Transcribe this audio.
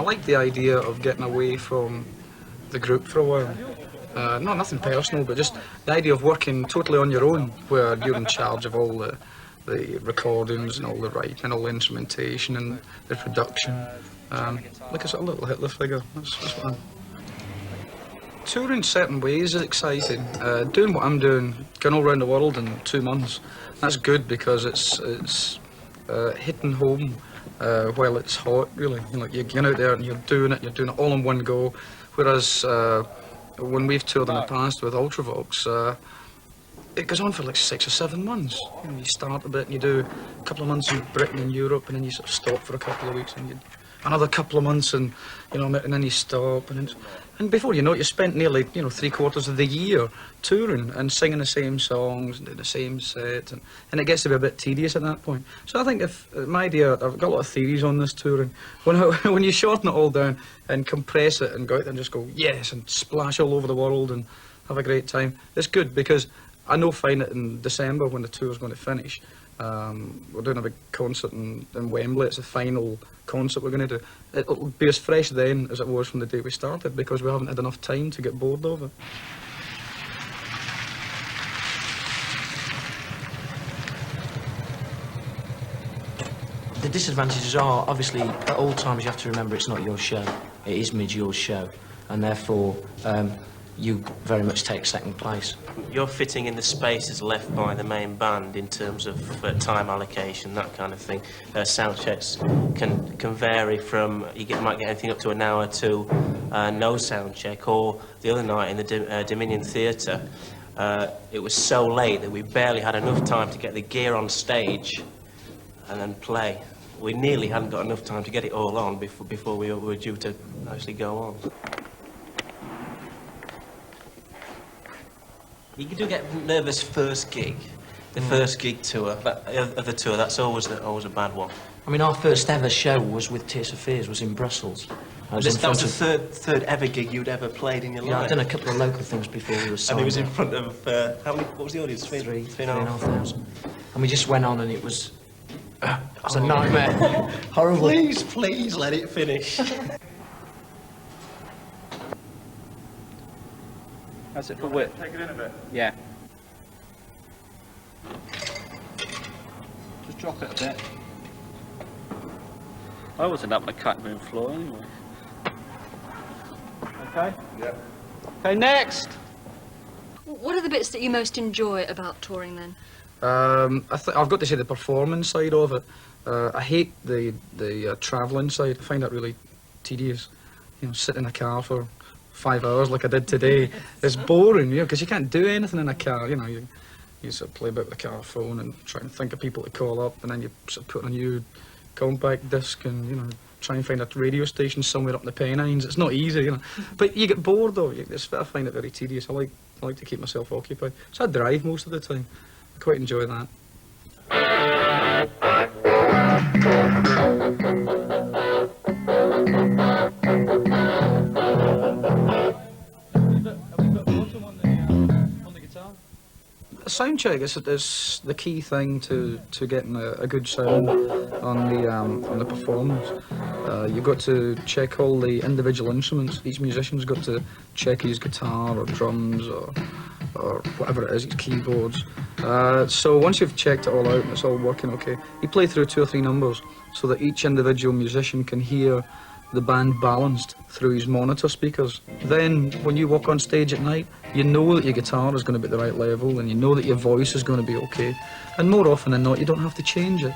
I like the idea of getting away from the group for a while. Not nothing personal, but just the idea of working totally on your own, where you're in charge of all the recordings and all the writing and all the instrumentation and the production. Like a sort of little Hitler figure. That's what I'm... Touring certain ways is exciting. Doing what I'm doing, going all around the world in 2 months, that's good because it's hitting home while it's hot, really. You know, you're getting out there and you're doing it all in one go. Whereas when we've toured in the past with Ultravox, it goes on for like 6 or 7 months. You know, you start a bit and you do a couple of months in Britain and Europe, and then you sort of stop for a couple of weeks, and you another couple of months, and and then you stop, and before you know it, you spent nearly 3/4 of the year touring and singing the same songs and doing the same set, and it gets to be a bit tedious at that point. So I think if my idea, I've got a lot of theories on this touring. When you shorten it all down and compress it and go out there and just go yes and splash all over the world and have a great time, it's good because I know fine it in December when the tour's going to finish. We're doing a big concert in Wembley. It's the final concert we're going to do. It'll be as fresh then as it was from the day we started because we haven't had enough time to get bored of it. The disadvantages are, obviously, at all times you have to remember it's not your show. It is Midge Ure's show, and therefore you very much take second place. You're fitting in the spaces left by the main band in terms of time allocation, that kind of thing. Sound checks can vary from, might get anything up to an hour to no sound check, or the other night in the Dominion Theatre, it was so late that we barely had enough time to get the gear on stage and then play. We nearly hadn't got enough time to get it all on before we were due to actually go on. You do get nervous first gig, the first gig tour of the tour. That's always a bad one. I mean, our first ever show was with Tears for Fears, was in Brussels. That was the third ever gig you'd ever played in your life. Yeah, I've done a couple of local things before we were signed. And it was in front of how many? What was the audience? 3,500. And we just went on, and it was a nightmare. Horrible. Please let it finish. That's it for width. Take it in a bit. Yeah. Just drop it a bit. I wasn't up on the cutting room floor anyway. Okay? Yeah. Okay, next! What are the bits that you most enjoy about touring then? I've got to say the performance side of it. I hate the travelling side. I find that really tedious. Sit in a car for 5 hours like I did today. It's boring, because you can't do anything in a car. You sort of play about with the car phone and try and think of people to call up, and then you sort of put on a new compact disc and try and find a radio station somewhere up in the Pennines. It's not easy, But you get bored though. I find it very tedious. I like to keep myself occupied. So I drive most of the time. I quite enjoy that. Sound check is the key thing to getting a good sound on the performance. You've got to check all the individual instruments. Each musician's got to check his guitar or drums or whatever it is, his keyboards. So once you've checked it all out and it's all working okay, you play through 2 or 3 numbers so that each individual musician can hear the band balanced through his monitor speakers. Then when you walk on stage at night, you know that your guitar is going to be at the right level, and you know that your voice is going to be okay. And more often than not, you don't have to change it.